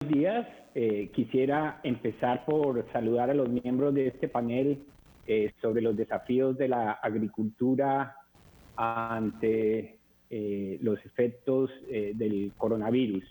días. Quisiera empezar por saludar a los miembros de este panel sobre los desafíos de la agricultura ante los efectos del coronavirus.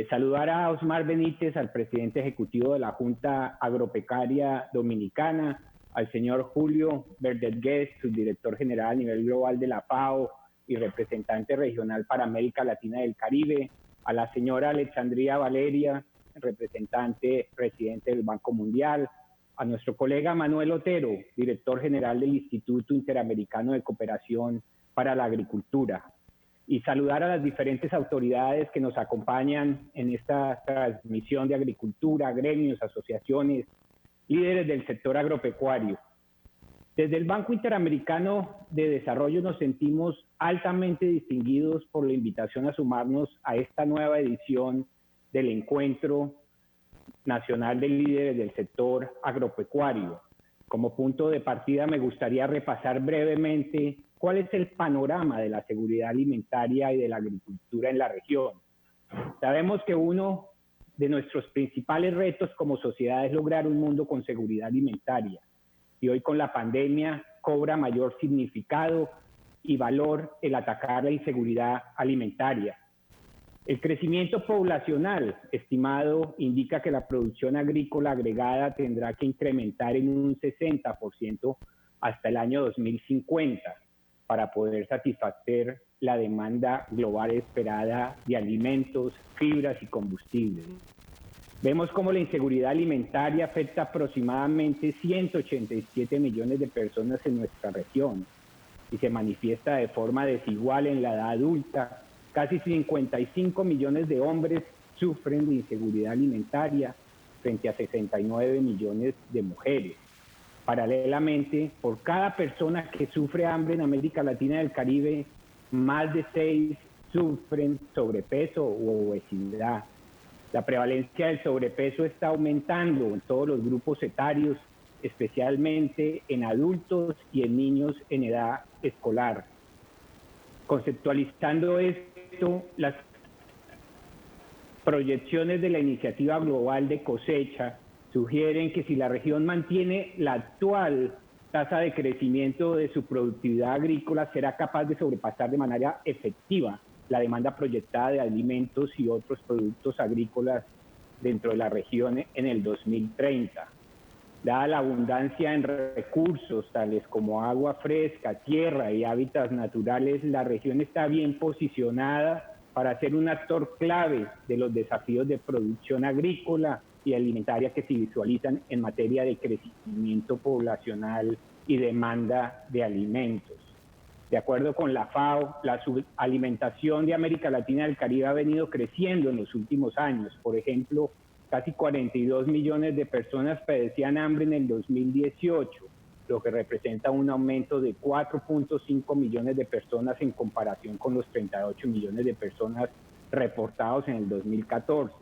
Saludar a Osmar Benítez, al presidente ejecutivo de la Junta Agropecuaria Dominicana, al señor Julio Verdet-Guest, subdirector general a nivel global de la FAO y representante regional para América Latina y el Caribe, a la señora Alexandria Valeria, representante presidente del Banco Mundial, a nuestro colega Manuel Otero, director general del Instituto Interamericano de Cooperación para la Agricultura, y saludar a las diferentes autoridades que nos acompañan en esta transmisión de agricultura, gremios, asociaciones, líderes del sector agropecuario. Desde el Banco Interamericano de Desarrollo nos sentimos altamente distinguidos por la invitación a sumarnos a esta nueva edición del Encuentro Nacional de Líderes del Sector Agropecuario. Como punto de partida me gustaría repasar brevemente cuál es el panorama de la seguridad alimentaria y de la agricultura en la región. Sabemos que uno de nuestros principales retos como sociedad es lograr un mundo con seguridad alimentaria. Y hoy con la pandemia cobra mayor significado y valor el atacar la inseguridad alimentaria. El crecimiento poblacional estimado indica que la producción agrícola agregada tendrá que incrementar en un 60% hasta el año 2050 para poder satisfacer la demanda global esperada de alimentos, fibras y combustibles. Vemos cómo la inseguridad alimentaria afecta aproximadamente 187 millones de personas en nuestra región y se manifiesta de forma desigual en la edad adulta. Casi 55 millones de hombres sufren de inseguridad alimentaria frente a 69 millones de mujeres. Paralelamente, por cada persona que sufre hambre en América Latina y el Caribe, más de 6 sufren sobrepeso u obesidad. La prevalencia del sobrepeso está aumentando en todos los grupos etarios, especialmente en adultos y en niños en edad escolar. Conceptualizando esto, las proyecciones de la Iniciativa Global de Cosecha sugieren que si la región mantiene la actual tasa de crecimiento de su productividad agrícola, será capaz de sobrepasar de manera efectiva la demanda proyectada de alimentos y otros productos agrícolas dentro de la región en el 2030. Dada la abundancia en recursos tales como agua fresca, tierra y hábitats naturales, la región está bien posicionada para ser un actor clave de los desafíos de producción agrícola y alimentaria que se visualizan en materia de crecimiento poblacional y demanda de alimentos. De acuerdo con la FAO, la subalimentación de América Latina y el Caribe ha venido creciendo en los últimos años. Por ejemplo, casi 42 millones de personas padecían hambre en el 2018, lo que representa un aumento de 4.5 millones de personas en comparación con los 38 millones de personas reportados en el 2014.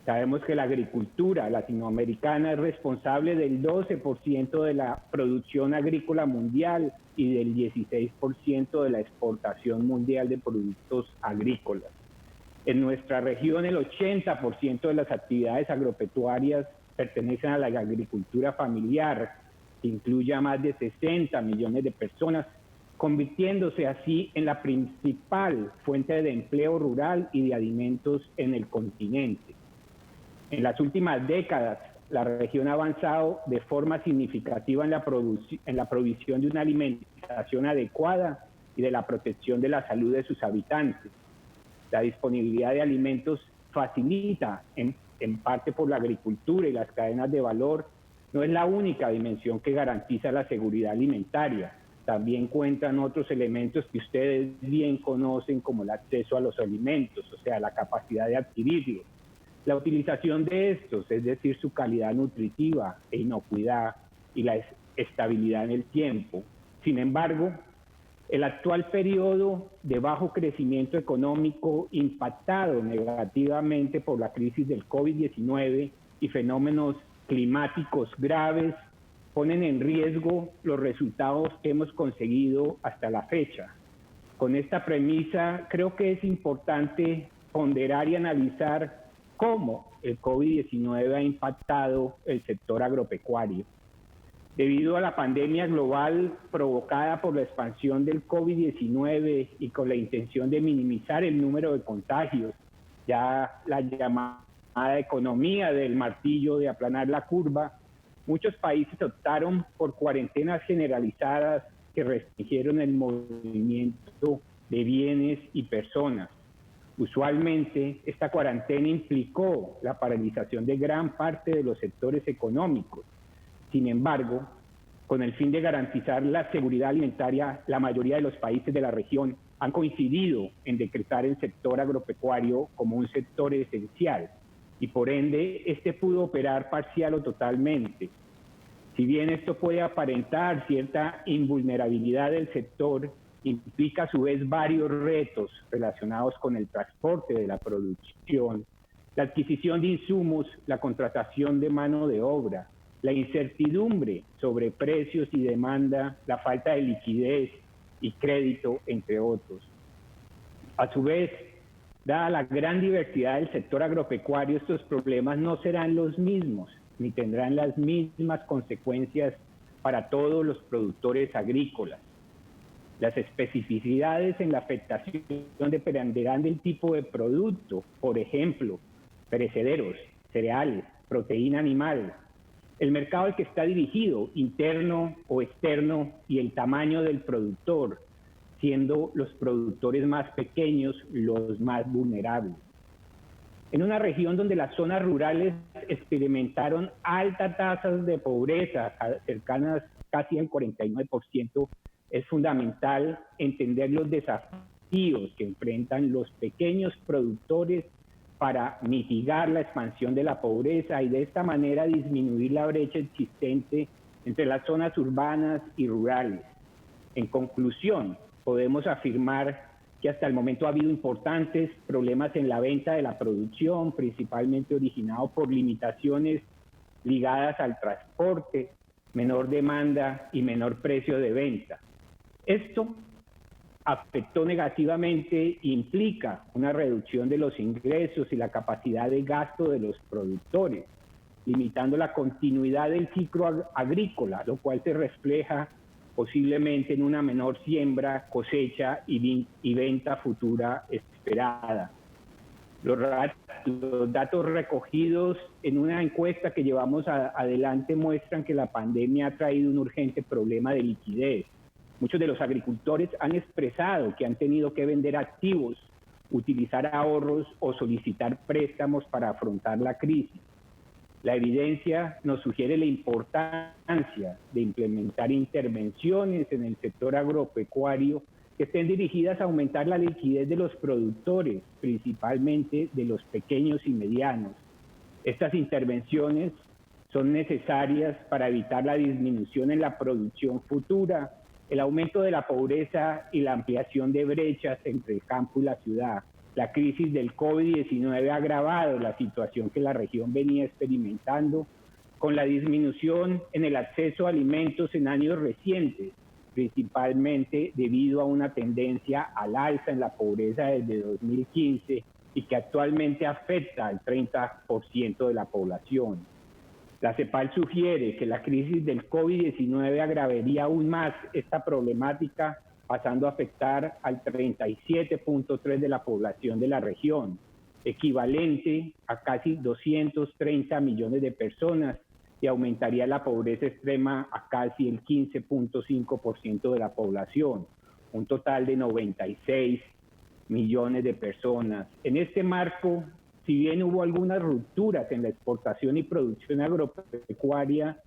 Sabemos que la agricultura latinoamericana es responsable del 12% de la producción agrícola mundial y del 16% de la exportación mundial de productos agrícolas. En nuestra región, el 80% de las actividades agropecuarias pertenecen a la agricultura familiar, que incluye a más de 60 millones de personas, convirtiéndose así en la principal fuente de empleo rural y de alimentos en el continente. En las últimas décadas, la región ha avanzado de forma significativa en la provisión de una alimentación adecuada y de la protección de la salud de sus habitantes. La disponibilidad de alimentos facilita, en parte por la agricultura y las cadenas de valor, no es la única dimensión que garantiza la seguridad alimentaria. También cuentan otros elementos que ustedes bien conocen, como el acceso a los alimentos, o sea, la capacidad de adquirirlos. La utilización de estos, es decir, su calidad nutritiva e inocuidad y la estabilidad en el tiempo. Sin embargo, el actual periodo de bajo crecimiento económico, impactado negativamente por la crisis del COVID-19 y fenómenos climáticos graves, ponen en riesgo los resultados que hemos conseguido hasta la fecha. Con esta premisa, creo que es importante ponderar y analizar cómo el COVID-19 ha impactado el sector agropecuario. Debido a la pandemia global provocada por la expansión del COVID-19 y con la intención de minimizar el número de contagios, ya la llamada economía del martillo de aplanar la curva, muchos países optaron por cuarentenas generalizadas que restringieron el movimiento de bienes y personas. Usualmente, esta cuarentena implicó la paralización de gran parte de los sectores económicos. Sin embargo, con el fin de garantizar la seguridad alimentaria, la mayoría de los países de la región han coincidido en decretar el sector agropecuario como un sector esencial y por ende este pudo operar parcial o totalmente. Si bien esto puede aparentar cierta invulnerabilidad del sector, implica a su vez varios retos relacionados con el transporte de la producción, la adquisición de insumos, la contratación de mano de obra, la incertidumbre sobre precios y demanda, la falta de liquidez y crédito, entre otros. A su vez, dada la gran diversidad del sector agropecuario, estos problemas no serán los mismos, ni tendrán las mismas consecuencias para todos los productores agrícolas. Las especificidades en la afectación dependerán del tipo de producto, por ejemplo, perecederos, cereales, proteína animal, el mercado al que está dirigido, interno o externo, y el tamaño del productor, siendo los productores más pequeños los más vulnerables. En una región donde las zonas rurales experimentaron altas tasas de pobreza, cercanas casi al 49%, es fundamental entender los desafíos que enfrentan los pequeños productores para mitigar la expansión de la pobreza y de esta manera disminuir la brecha existente entre las zonas urbanas y rurales. En conclusión, podemos afirmar que hasta el momento ha habido importantes problemas en la venta de la producción, principalmente originados por limitaciones ligadas al transporte, menor demanda y menor precio de venta. Esto afectó negativamente e implica una reducción de los ingresos y la capacidad de gasto de los productores, limitando la continuidad del ciclo agrícola, lo cual se refleja posiblemente en una menor siembra, cosecha y venta futura esperada. Los datos recogidos en una encuesta que llevamos adelante muestran que la pandemia ha traído un urgente problema de liquidez. Muchos de los agricultores han expresado que han tenido que vender activos, utilizar ahorros o solicitar préstamos para afrontar la crisis. La evidencia nos sugiere la importancia de implementar intervenciones en el sector agropecuario que estén dirigidas a aumentar la liquidez de los productores, principalmente de los pequeños y medianos. Estas intervenciones son necesarias para evitar la disminución en la producción futura, el aumento de la pobreza y la ampliación de brechas entre el campo y la ciudad. La crisis del COVID-19 ha agravado la situación que la región venía experimentando con la disminución en el acceso a alimentos en años recientes, principalmente debido a una tendencia al alza en la pobreza desde 2015 y que actualmente afecta al 30% de la población. La CEPAL sugiere que la crisis del COVID-19 agravaría aún más esta problemática, pasando a afectar al 37.3% de la población de la región, equivalente a casi 230 millones de personas, y aumentaría la pobreza extrema a casi el 15.5% de la población, un total de 96 millones de personas. En este marco, si bien hubo algunas rupturas en la exportación y producción agropecuaria,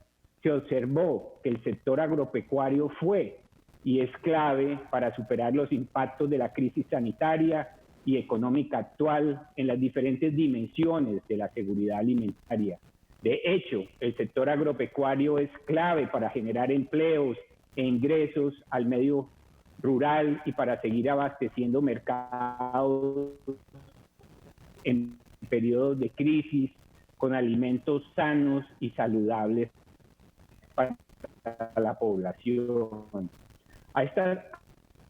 se observó que el sector agropecuario fue y es clave para superar los impactos de la crisis sanitaria y económica actual en las diferentes dimensiones de la seguridad alimentaria. De hecho, el sector agropecuario es clave para generar empleos e ingresos al medio rural y para seguir abasteciendo mercados en periodos de crisis con alimentos sanos y saludables para la población. A esta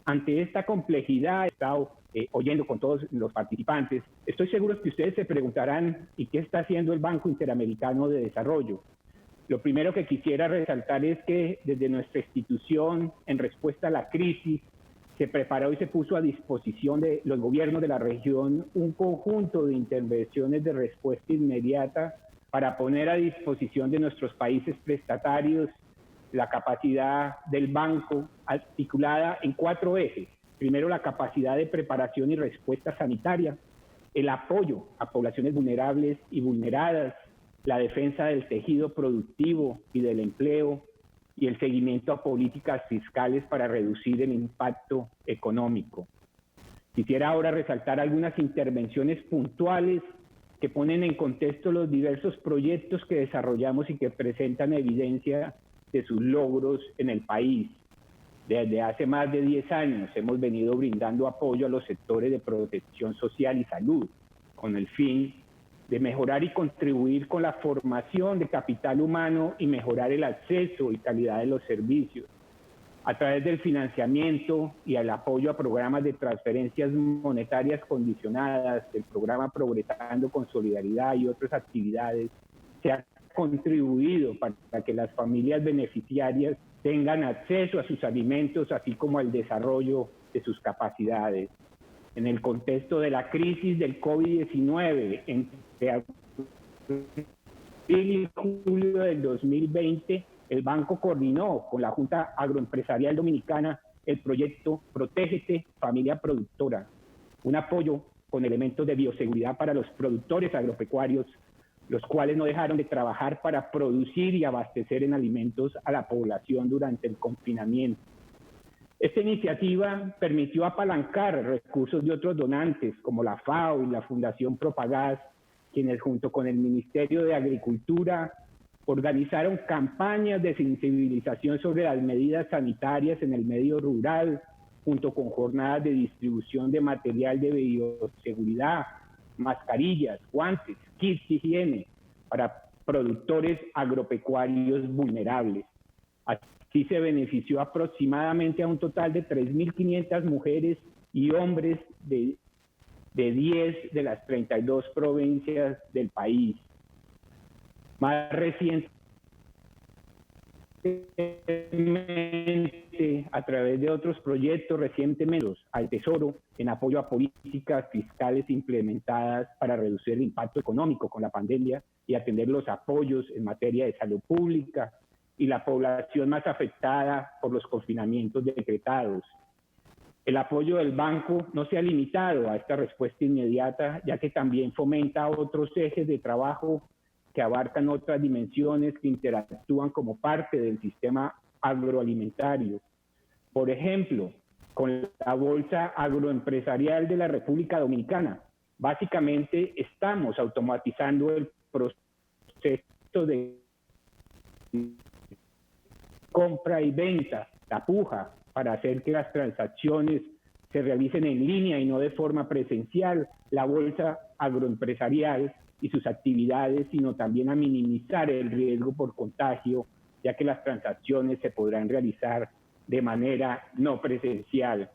Ante esta complejidad, he estado oyendo con todos los participantes, estoy seguro que ustedes se preguntarán, ¿y qué está haciendo el Banco Interamericano de Desarrollo? Lo primero que quisiera resaltar es que desde nuestra institución, en respuesta a la crisis, se preparó y se puso a disposición de los gobiernos de la región un conjunto de intervenciones de respuesta inmediata para poner a disposición de nuestros países prestatarios la capacidad del banco articulada en 4 ejes. Primero, la capacidad de preparación y respuesta sanitaria, el apoyo a poblaciones vulnerables y vulneradas, la defensa del tejido productivo y del empleo, y el seguimiento a políticas fiscales para reducir el impacto económico. Quisiera ahora resaltar algunas intervenciones puntuales que ponen en contexto los diversos proyectos que desarrollamos y que presentan evidencia de sus logros en el país. Desde hace más de 10 años hemos venido brindando apoyo a los sectores de protección social y salud, con el fin de mejorar y contribuir con la formación de capital humano y mejorar el acceso y calidad de los servicios. A través del financiamiento y el apoyo a programas de transferencias monetarias condicionadas, del programa Progresando con Solidaridad y otras actividades, se ha contribuido para que las familias beneficiarias tengan acceso a sus alimentos, así como al desarrollo de sus capacidades. En el contexto de la crisis del COVID-19, entre abril y julio del 2020, el banco coordinó con la Junta Agroempresarial Dominicana el proyecto Protégete Familia Productora, un apoyo con elementos de bioseguridad para los productores agropecuarios, los cuales no dejaron de trabajar para producir y abastecer en alimentos a la población durante el confinamiento. Esta iniciativa permitió apalancar recursos de otros donantes, como la FAO y la Fundación Propagás, quienes junto con el Ministerio de Agricultura organizaron campañas de sensibilización sobre las medidas sanitarias en el medio rural, junto con jornadas de distribución de material de bioseguridad, mascarillas, guantes, kits de higiene para productores agropecuarios vulnerables. Así se benefició aproximadamente a un total de 3.500 mujeres y hombres de 10 de las 32 provincias del país. Más recientemente, a través de otros proyectos recientemente al Tesoro en apoyo a políticas fiscales implementadas para reducir el impacto económico con la pandemia y atender los apoyos en materia de salud pública y la población más afectada por los confinamientos decretados. El apoyo del banco no se ha limitado a esta respuesta inmediata, ya que también fomenta otros ejes de trabajo que abarcan otras dimensiones que interactúan como parte del sistema agroalimentario. Por ejemplo, con la Bolsa Agroempresarial de la República Dominicana, básicamente estamos automatizando el proceso de compra y venta, la puja, para hacer que las transacciones se realicen en línea y no de forma presencial, la Bolsa Agroempresarial y sus actividades, sino también a minimizar el riesgo por contagio, ya que las transacciones se podrán realizar de manera no presencial.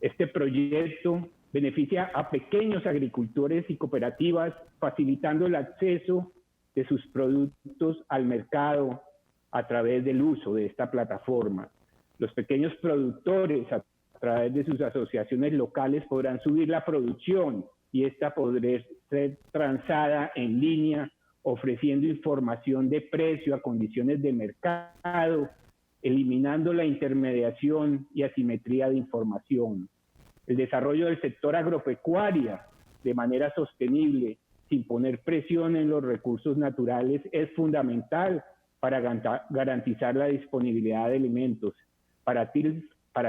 Este proyecto beneficia a pequeños agricultores y cooperativas, facilitando el acceso de sus productos al mercado a través del uso de esta plataforma. Los pequeños productores, a través de sus asociaciones locales, podrán subir la producción y esta podrá ser transada en línea, ofreciendo información de precio a condiciones de mercado, eliminando la intermediación y asimetría de información. El desarrollo del sector agropecuario de manera sostenible, sin poner presión en los recursos naturales, es fundamental para garantizar la disponibilidad de alimentos. Para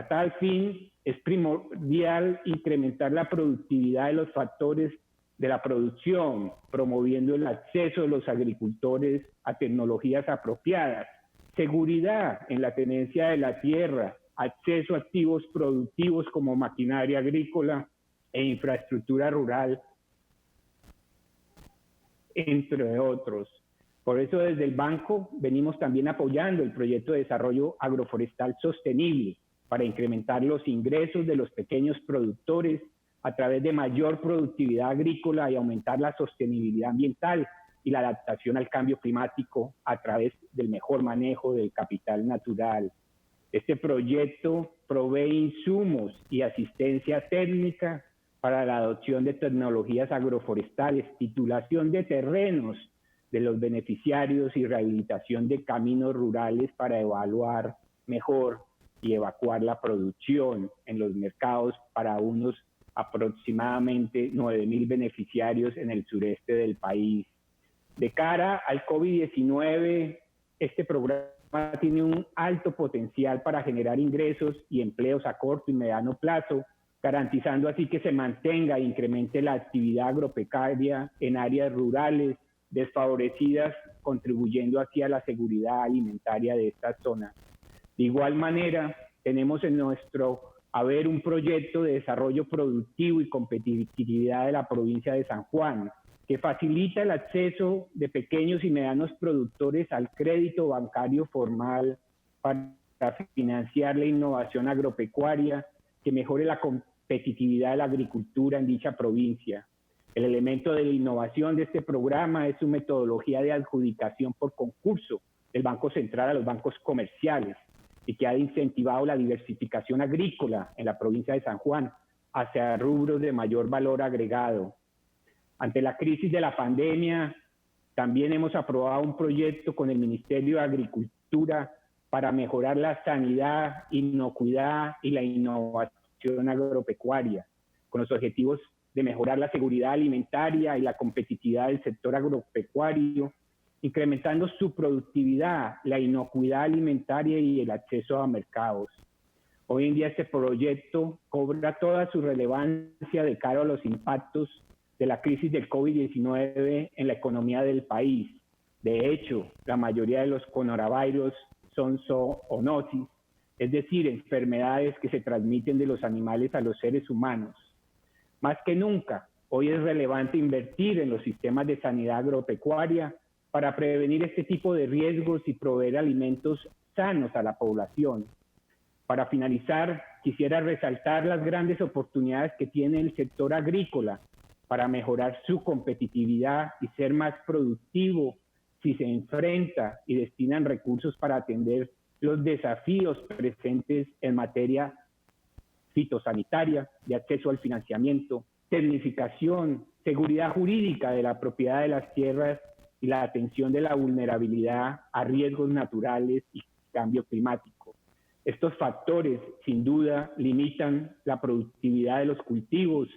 tal fin, es primordial incrementar la productividad de los factores de la producción, promoviendo el acceso de los agricultores a tecnologías apropiadas, seguridad en la tenencia de la tierra, acceso a activos productivos como maquinaria agrícola e infraestructura rural, entre otros. Por eso desde el banco venimos también apoyando el proyecto de desarrollo agroforestal sostenible, para incrementar los ingresos de los pequeños productores a través de mayor productividad agrícola y aumentar la sostenibilidad ambiental y la adaptación al cambio climático a través del mejor manejo del capital natural. Este proyecto provee insumos y asistencia técnica para la adopción de tecnologías agroforestales, titulación de terrenos de los beneficiarios y rehabilitación de caminos rurales para evaluar mejor y evacuar la producción en los mercados para unos aproximadamente 9.000 beneficiarios en el sureste del país. De cara al COVID-19, este programa tiene un alto potencial para generar ingresos y empleos a corto y mediano plazo, garantizando así que se mantenga e incremente la actividad agropecuaria en áreas rurales desfavorecidas, contribuyendo así a la seguridad alimentaria de esta zona. De igual manera, tenemos en nuestro haber un proyecto de desarrollo productivo y competitividad de la provincia de San Juan, que facilita el acceso de pequeños y medianos productores al crédito bancario formal para financiar la innovación agropecuaria, que mejore la competitividad de la agricultura en dicha provincia. El elemento de la innovación de este programa es su metodología de adjudicación por concurso del Banco Central a los bancos comerciales y que ha incentivado la diversificación agrícola en la provincia de San Juan hacia rubros de mayor valor agregado. Ante la crisis de la pandemia, también hemos aprobado un proyecto con el Ministerio de Agricultura para mejorar la sanidad, inocuidad y la innovación agropecuaria, con los objetivos de mejorar la seguridad alimentaria y la competitividad del sector agropecuario, incrementando su productividad, la inocuidad alimentaria y el acceso a mercados. Hoy en día este proyecto cobra toda su relevancia de cara a los impactos de la crisis del COVID-19 en la economía del país. De hecho, la mayoría de los coronavirus son zoonosis, es decir, enfermedades que se transmiten de los animales a los seres humanos. Más que nunca, hoy es relevante invertir en los sistemas de sanidad agropecuaria para prevenir este tipo de riesgos y proveer alimentos sanos a la población. Para finalizar, quisiera resaltar las grandes oportunidades que tiene el sector agrícola para mejorar su competitividad y ser más productivo si se enfrenta y destinan recursos para atender los desafíos presentes en materia fitosanitaria, de acceso al financiamiento, tecnificación, seguridad jurídica de la propiedad de las tierras y la atención de la vulnerabilidad a riesgos naturales y cambio climático. Estos factores, sin duda, limitan la productividad de los cultivos,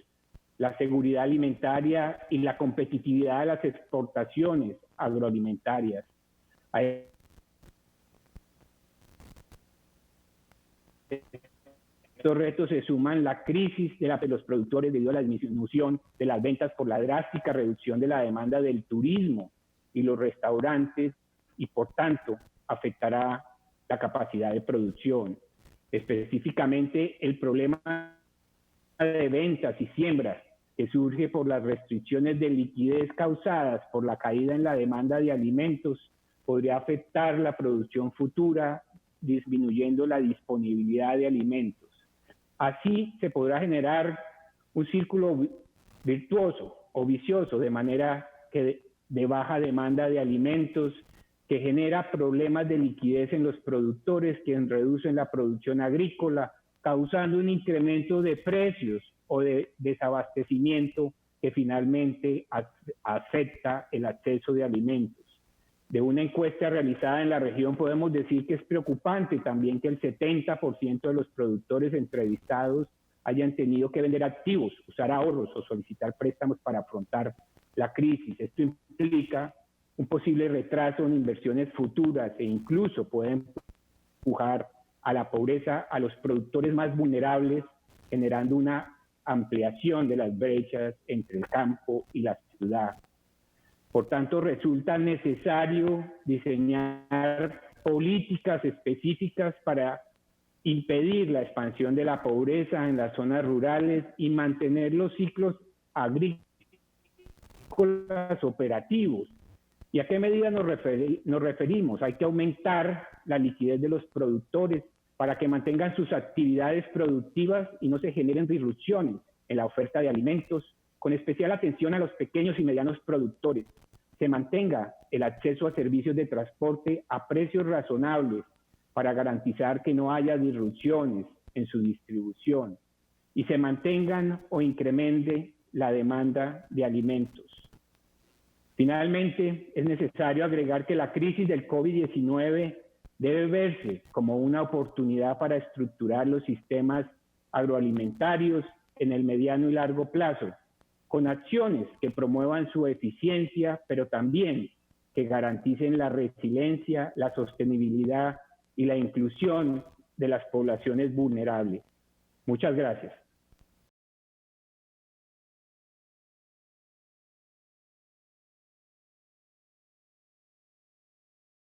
la seguridad alimentaria y la competitividad de las exportaciones agroalimentarias. A estos retos se suman la crisis de los productores debido a la disminución de las ventas por la drástica reducción de la demanda del turismo y los restaurantes y, por tanto, afectará la capacidad de producción. Específicamente, el problema de ventas y siembras que surge por las restricciones de liquidez causadas por la caída en la demanda de alimentos podría afectar la producción futura, disminuyendo la disponibilidad de alimentos. Así se podrá generar un círculo virtuoso o vicioso, de manera que de baja demanda de alimentos, que genera problemas de liquidez en los productores, que reducen la producción agrícola, causando un incremento de precios o de desabastecimiento que finalmente afecta el acceso de alimentos. De una encuesta realizada en la región podemos decir que es preocupante también que el 70% de los productores entrevistados hayan tenido que vender activos, usar ahorros o solicitar préstamos para afrontar la crisis. Esto implica un posible retraso en inversiones futuras e incluso puede empujar a la pobreza a los productores más vulnerables, generando una ampliación de las brechas entre el campo y la ciudad. Por tanto, resulta necesario diseñar políticas específicas para impedir la expansión de la pobreza en las zonas rurales y mantener los ciclos agrícolas operativos. ¿Y a qué medida nos referimos? Hay que aumentar la liquidez de los productores para que mantengan sus actividades productivas y no se generen disrupciones en la oferta de alimentos, con especial atención a los pequeños y medianos productores. Se mantenga el acceso a servicios de transporte a precios razonables para garantizar que no haya disrupciones en su distribución y se mantengan o incremente la demanda de alimentos. Finalmente, es necesario agregar que la crisis del COVID-19 debe verse como una oportunidad para estructurar los sistemas agroalimentarios en el mediano y largo plazo, con acciones que promuevan su eficiencia, pero también que garanticen la resiliencia, la sostenibilidad y la inclusión de las poblaciones vulnerables. Muchas gracias.